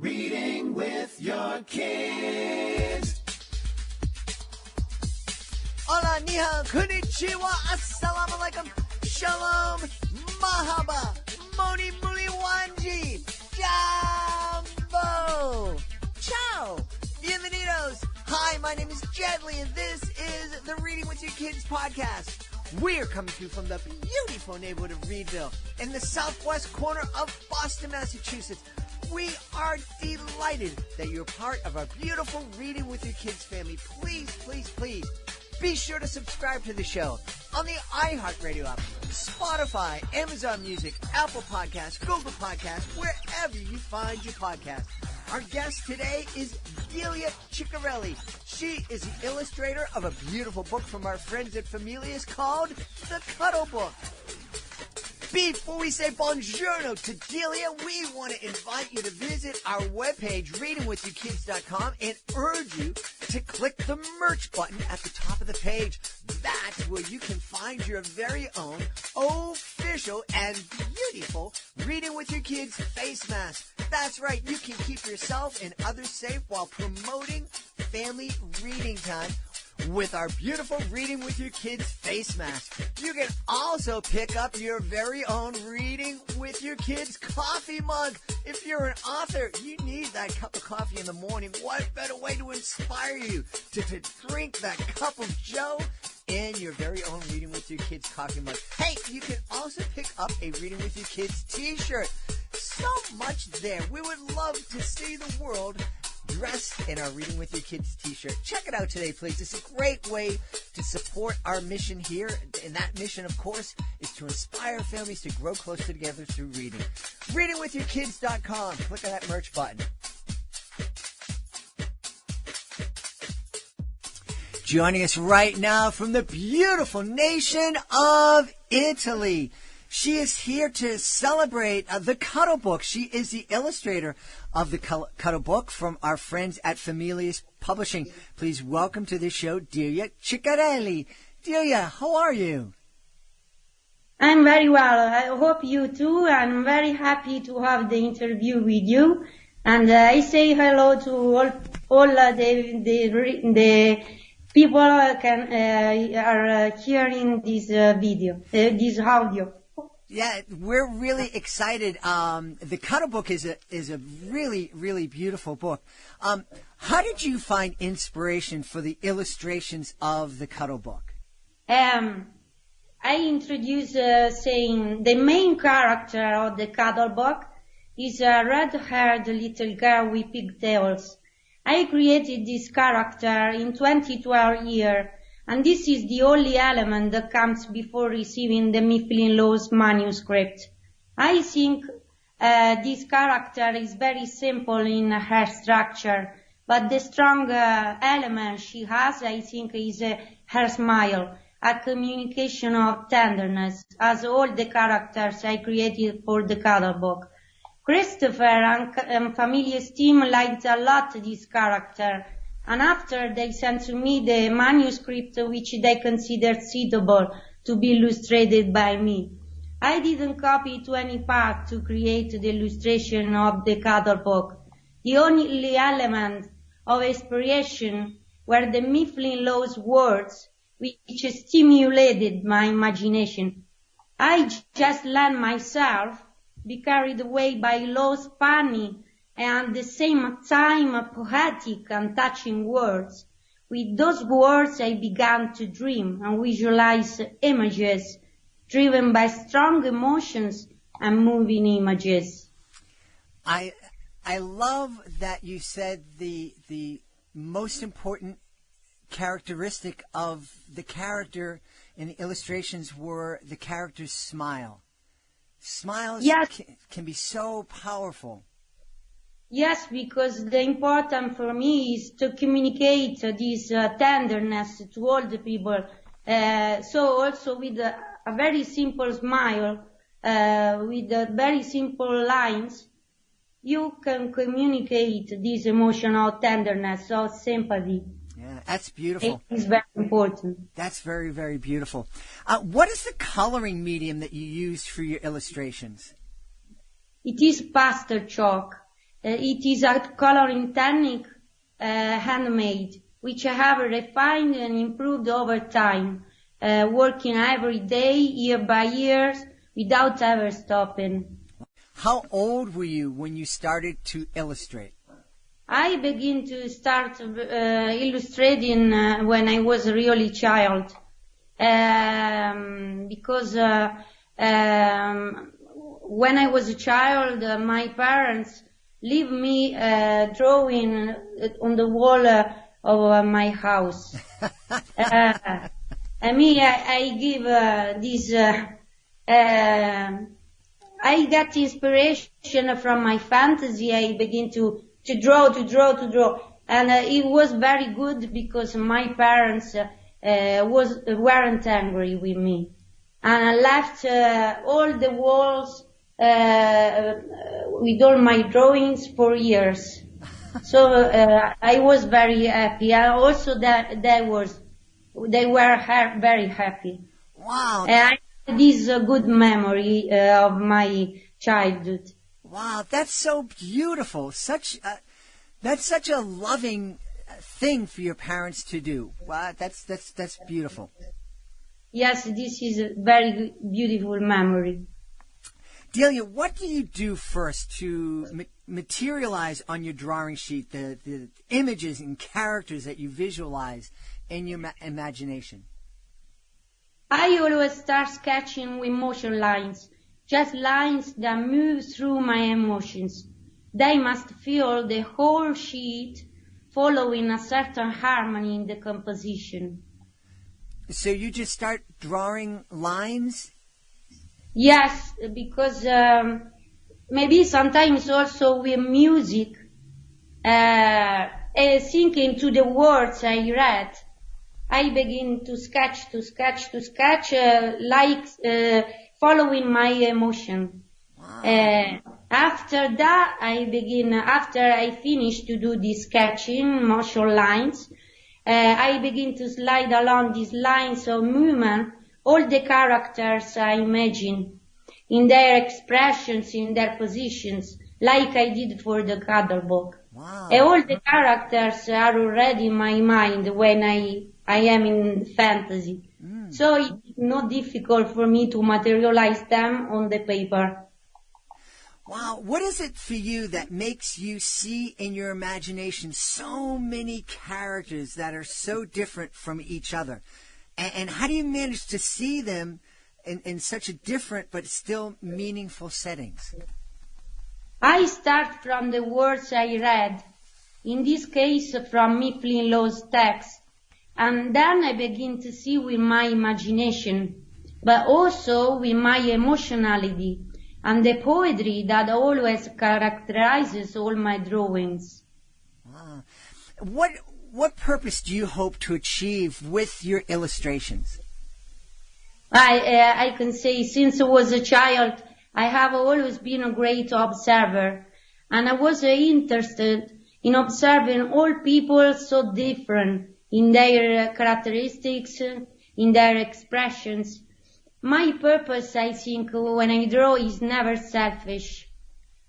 Reading with your kids. Hola, ni hao, konnichiwa, assalamu alaikum, shalom, mahaba, moni muli wanji, jambo, ciao, bienvenidos. Hi, my name is Jedley, and this is the Reading with Your Kids podcast. We're coming to you from the beautiful neighborhood of Reedville in the southwest corner of Boston, Massachusetts. We are delighted that you're part of our beautiful Reading with Your Kids family. Please, please, please be sure to subscribe to the show on the iHeartRadio app, Spotify, Amazon Music, Apple Podcasts, Google Podcasts, wherever you find your podcast. Our guest today is Delia Ciccarelli. She is the illustrator of a beautiful book from our friends at Familias called The Cuddle Book. Before we say buongiorno to Delia, we want to invite you to visit our webpage, readingwithyourkids.com, and urge you to click the merch button at the top of the page. That's where you can find your very own official and beautiful Reading with Your Kids face mask. That's right, you can keep yourself and others safe while promoting family reading time with our beautiful Reading with Your Kids face mask. You can also pick up your very own Reading with Your Kids coffee mug. If you're an author, you need that cup of coffee in the morning. What better way to inspire you to drink that cup of joe and your very own Reading with Your Kids coffee mug. Hey, you can also pick up a Reading with Your Kids t-shirt. So much there. We would love to see the world dressed in our Reading with Your Kids t-shirt. Check it out today, please. It's a great way to support our mission here. And that mission, of course, is to inspire families to grow closer together through reading. Readingwithyourkids.com. Click on that merch button. Joining us right now from the beautiful nation of Italy. She is here to celebrate the Cuddle Book. She is the illustrator of the Cuddle Book from our friends at Familias Publishing. Please welcome to the show, Delia Ciccarelli. Delia, how are you? I'm very well. I hope you too. I'm very happy to have the interview with you. And I say hello to all the people are hearing this this audio. Yeah, we're really excited. The Cuddle Book is a really, really beautiful book. How did you find inspiration for the illustrations of the Cuddle Book? I introduced saying the main character of the Cuddle Book is a red-haired little girl with pigtails. I created this character in 2012 year. And this is the only element that comes before receiving the Mifflin Law's manuscript. I think this character is very simple in her structure, but the strong element she has, I think, is her smile, a communication of tenderness, as all the characters I created for the Cuddle Book. Christopher and Familia's team liked a lot this character, and after they sent to me the manuscript which they considered suitable to be illustrated by me. I didn't copy to any part to create the illustration of the Cuddle Book. The only element of inspiration were the Mifflin Law's words which stimulated my imagination. I just let myself be carried away by Law's funny and at the same time poetic and touching words. With those words I began to dream and visualize images driven by strong emotions and moving images. I love that you said the most important characteristic of the character in the illustrations were the character's smile. Smiles can be so powerful. Yes, because the important for me is to communicate this tenderness to all the people. So also with a very simple smile, with very simple lines, you can communicate this emotional tenderness or sympathy. Yeah, that's beautiful. It is very important. That's very, very beautiful. What is the coloring medium that you use for your illustrations? It is pastel chalk. It is a coloring technique, handmade, which I have refined and improved over time, working every day, year by year, without ever stopping. How old were you when you started to illustrate? I began to start illustrating when I was a really child, because when I was a child, my parents leave me drawing on the wall of my house. I give this. I get inspiration from my fantasy. I begin to draw, and it was very good because my parents weren't angry with me, and I left all the walls with all my drawings for years. So I was very happy. And also they were very happy. Wow. I had this good memory of my childhood. Wow, that's so beautiful. That's such a loving thing for your parents to do. Wow, that's beautiful. Yes, this is a very beautiful memory. Delia, what do you do first to materialize on your drawing sheet the images and characters that you visualize in your imagination? I always start sketching with motion lines, just lines that move through my emotions. They must fill the whole sheet, following a certain harmony in the composition. So you just start drawing lines? Yes, because maybe sometimes also with music, thinking to the words I read, I begin to sketch, like following my emotion. Wow. After that, after I finish to do the sketching, motion lines, I begin to slide along these lines of movement all the characters I imagine, in their expressions, in their positions, like I did for the Cuddle Book. Wow. And all the characters are already in my mind when I am in fantasy. So it's not difficult for me to materialize them on the paper. Wow, what is it for you that makes you see in your imagination so many characters that are so different from each other? And how do you manage to see them in such a different but still meaningful settings? I start from the words I read, in this case from Mifflin Law's text, and then I begin to see with my imagination, but also with my emotionality and the poetry that always characterizes all my drawings. Wow. What purpose do you hope to achieve with your illustrations? I can say since I was a child, I have always been a great observer, and I was interested in observing all people so different in their characteristics, in their expressions. My purpose, I think, when I draw is never selfish.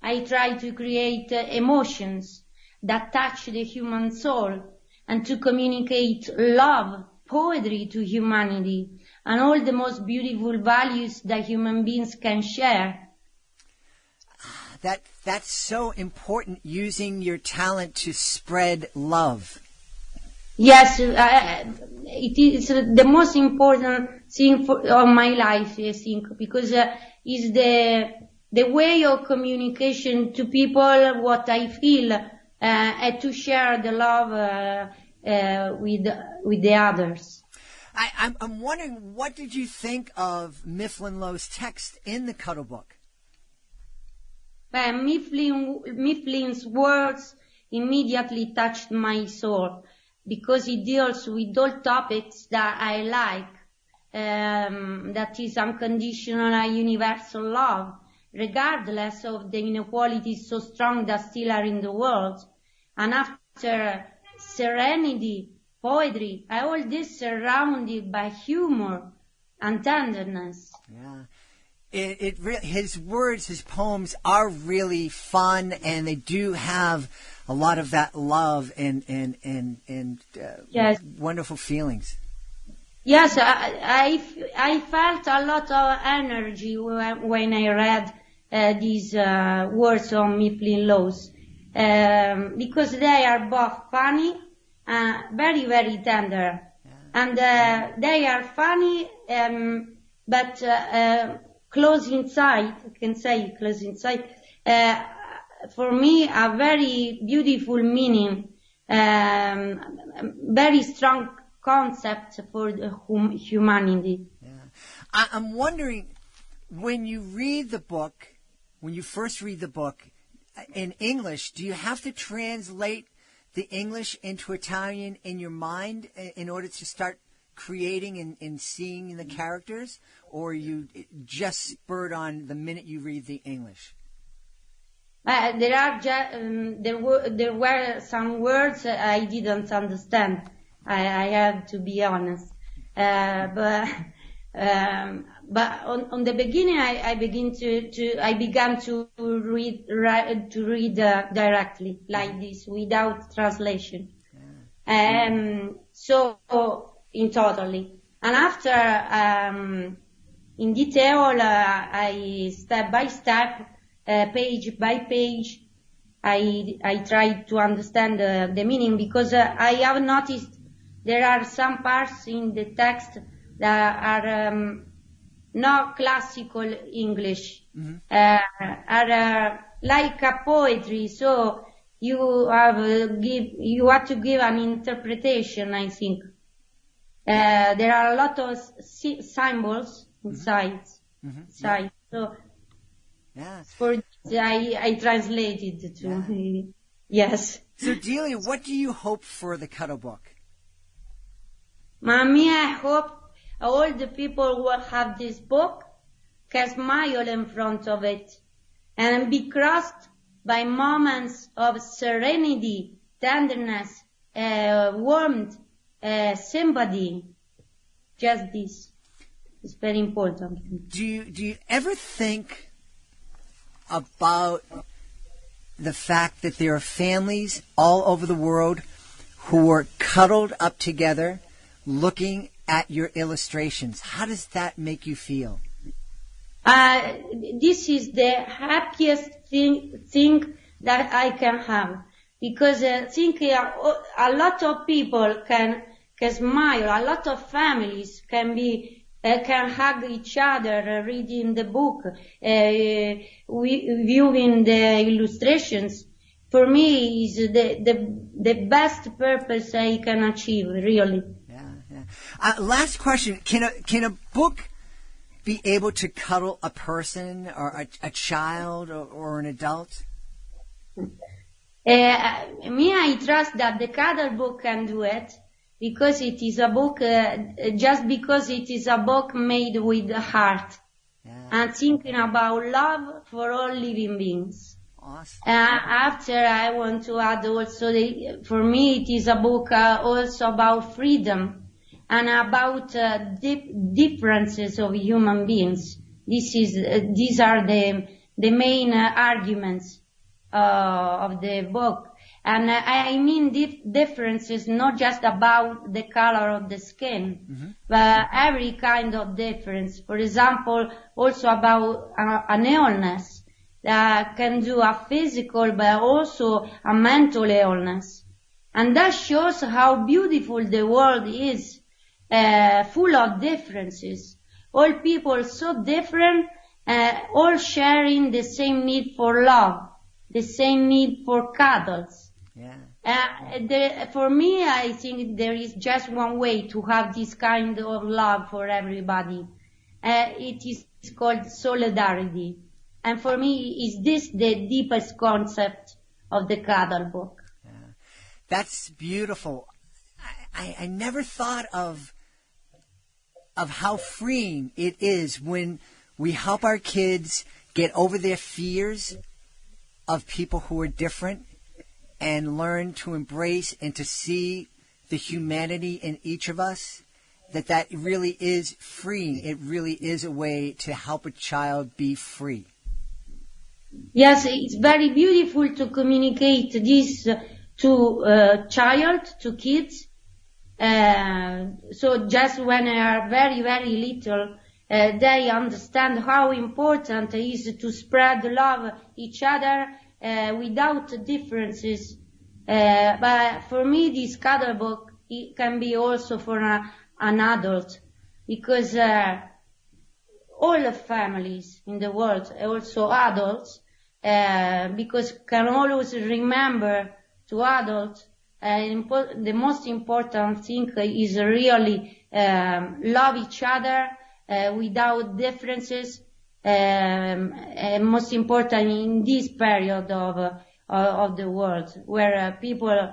I try to create emotions that touch the human soul and to communicate love, poetry to humanity, and all the most beautiful values that human beings can share. That's so important, using your talent to spread love. Yes, it is the most important thing of my life, I think, because it's the way of communication to people what I feel, and to share the love with the others. I'm wondering, what did you think of Mifflin Law's text in the Cuddle Book? Mifflin's words immediately touched my soul, because it deals with all topics that I like, that is unconditional and universal love, regardless of the inequalities so strong that still are in the world. And after serenity, poetry, all this surrounded by humor and tenderness. Yeah. His words, his poems are really fun, and they do have a lot of that love and Yes. wonderful feelings. Yes, I felt a lot of energy when I read these words on Mifflin Laws, because they are both funny and very, very tender. And they are funny, but close inside, I can say close inside, for me a very beautiful meaning, very strong concept for the humanity. Yeah. I'm wondering, when you read the book, when you first read the book in English, do you have to translate the English into Italian in your mind in order to start creating and seeing the characters, or you just spurred on the minute you read the English? There were some words I didn't understand. I have to be honest. But on the beginning, I began to read directly like this without translation. So in totally, and after in detail, I step by step, page by page, I tried to understand the meaning, because I have noticed there are some parts in the text that are not classical English, are like a poetry. So you have to give an interpretation, I think. There are a lot of symbols inside. So Yeah. for this, I translated to yes. So, Delia, what do you hope for the Cuddle Book? Mommy, I hope all the people who have this book can smile in front of it and be crossed by moments of serenity, tenderness, warmth, sympathy. Just this is very important. Do you ever think about the fact that there are families all over the world who are cuddled up together looking at your illustrations? How does that make you feel? This is the happiest thing that I can have, because I think a lot of people can smile, a lot of families can hug each other, reading the book, viewing the illustrations. For me, is the best purpose I can achieve, really. Yeah. Last question: Can a book be able to cuddle a person or a child or an adult? I trust that the Cuddle Book can do it, because it is a book, just because it is a book made with the heart, and thinking about love for all living beings. Awesome. After, I want to add also, for me, it is a book also about freedom and about differences of human beings. These are the main arguments of the book. And I mean differences, not just about the color of the skin, but every kind of difference. For example, also about an illness that can do a physical but also a mental illness. And that shows how beautiful the world is, full of differences. All people so different, all sharing the same need for love, the same need for cuddles. For me, I think there is just one way to have this kind of love for everybody. It is called solidarity. And for me, is this the deepest concept of the Cuddle Book? Yeah. That's beautiful. I never thought of how freeing it is when we help our kids get over their fears of people who are different and learn to embrace and to see the humanity in each of us, that really is free. It really is a way to help a child be free. Yes, it's very beautiful to communicate this to kids. So just when they are very, very little, they understand how important it is to spread love each other without differences. But for me, this Cuddle Book, it can be also for an adult, because all the families in the world, also adults, because can always remember to adults, the most important thing is really love each other without differences. Most important in this period of the world where people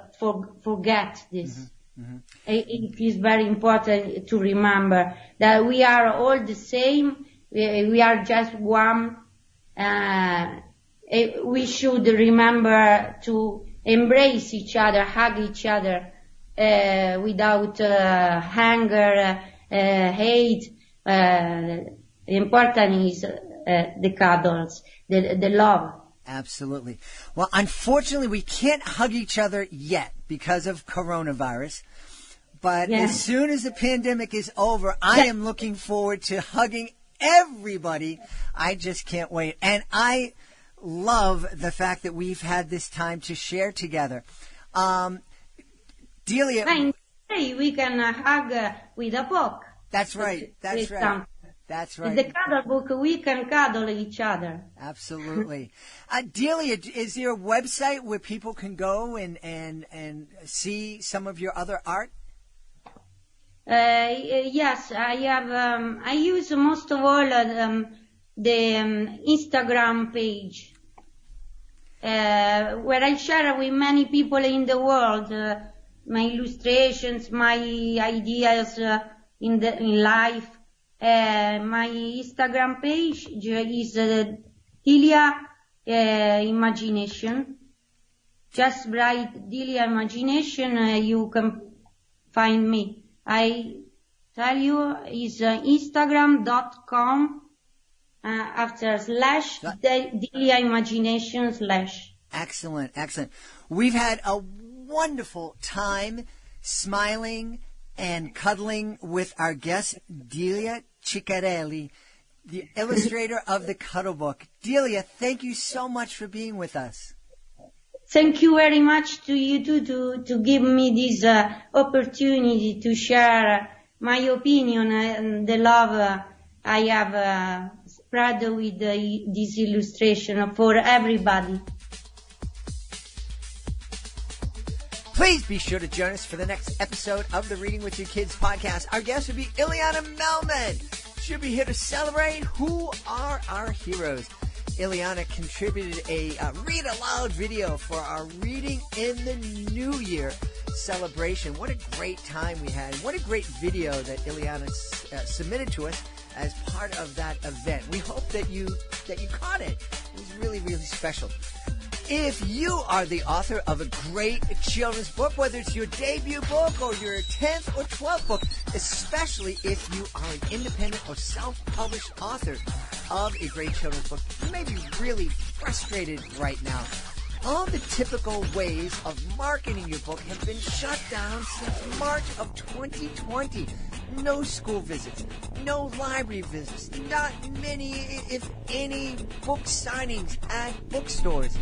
forget this. Mm-hmm. Mm-hmm. It is very important to remember that we are all the same. We are just one. We should remember to embrace each other, hug each other, without anger, hate. Important is the cuddles, the love. Absolutely. Well, unfortunately, we can't hug each other yet because of coronavirus. But as soon as the pandemic is over, I am looking forward to hugging everybody. I just can't wait. And I love the fact that we've had this time to share together. Delia. We can hug with a book. That's right. That's right. That's right. In the Cuddle Book, we can cuddle each other. Absolutely. Delia, is there a website where people can go and see some of your other art? Yes, I have. I use most of all the Instagram page, where I share with many people in the world my illustrations, my ideas in life. My Instagram page is Delia Imagination. Just write Delia Imagination, you can find me. I tell you, is Instagram.com after / Delia Imagination /. Excellent, excellent. We've had a wonderful time smiling and cuddling with our guest, Delia Ciccarelli, the illustrator of the Cuddle Book. Delia, thank you so much for being with us. Thank you very much to you too to give me this opportunity to share my opinion and the love I have spread with this illustration for everybody. Please be sure to join us for the next episode of the Reading with Your Kids podcast. Our guest will be Ileana Melman. She'll be here to celebrate who are our heroes. Ileana contributed a read aloud video for our Reading in the New Year celebration. What a great time we had. What a great video that Ileana submitted to us as part of that event. We hope that you caught it. It was really, really special. If you are the author of a great children's book, whether it's your debut book or your 10th or 12th book, especially if you are an independent or self-published author of a great children's book, you may be really frustrated right now. All the typical ways of marketing your book have been shut down since March of 2020. No school visits, no library visits, not many, if any, book signings at bookstores.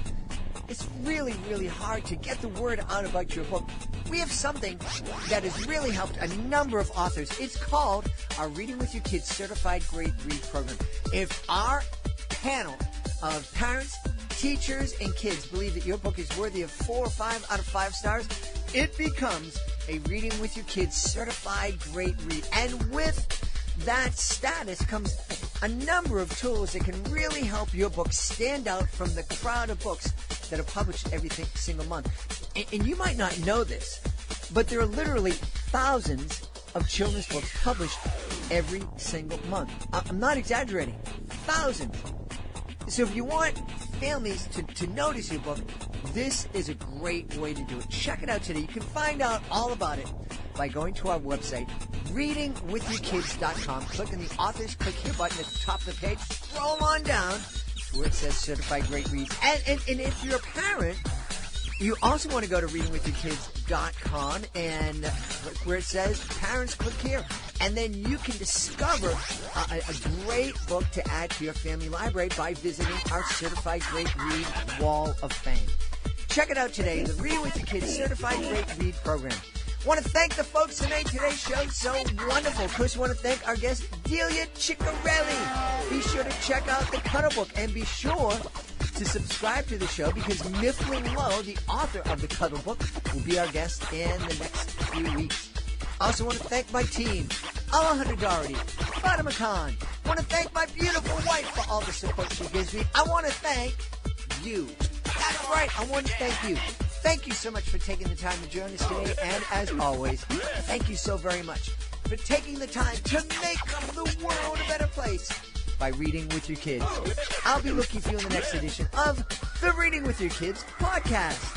It's really, really hard to get the word out about your book. We have something that has really helped a number of authors. It's called our Reading with Your Kids Certified Grade Read Program. If our panel of parents, teachers, and kids believe that your book is worthy of 4 or 5 out of 5 stars, it becomes a Reading with Your Kids Certified Great Read. And with that status comes a number of tools that can really help your book stand out from the crowd of books that are published every single month. And you might not know this, but there are literally thousands of children's books published every single month. I'm not exaggerating. Thousands. So if you want families to notice your book, This is a great way to do it. Check it out today. You can find out all about it by going to our website, readingwithyourkids.com. Click on the author's Click Here button at the top of the page. Scroll on down to where it says Certified Great Reads. And if you're a parent, you also want to go to readingwithyourkids.com and click where it says Parents Click Here. And then you can discover a great book to add to your family library by visiting our Certified Great Read Wall of Fame. Check it out today, the Reading with Your Kids Certified Great Read program. Want to thank the folks who made today's show so wonderful. Of course, want to thank our guest, Delia Ciccarelli. Be sure to check out the Cuddle Book and be sure to subscribe to the show because Mifflin Lowe, the author of the Cuddle Book, will be our guest in the next few weeks. Also want to thank my team, Alejandro Doherty, Fatima Khan. Want to thank my beautiful wife for all the support she gives me. I want to thank you. That's right, I want to thank you. Thank you so much for taking the time to join us today, and as always, thank you so very much for taking the time to make the world a better place by reading with your kids. I'll be looking for you in the next edition of the Reading with Your Kids podcast.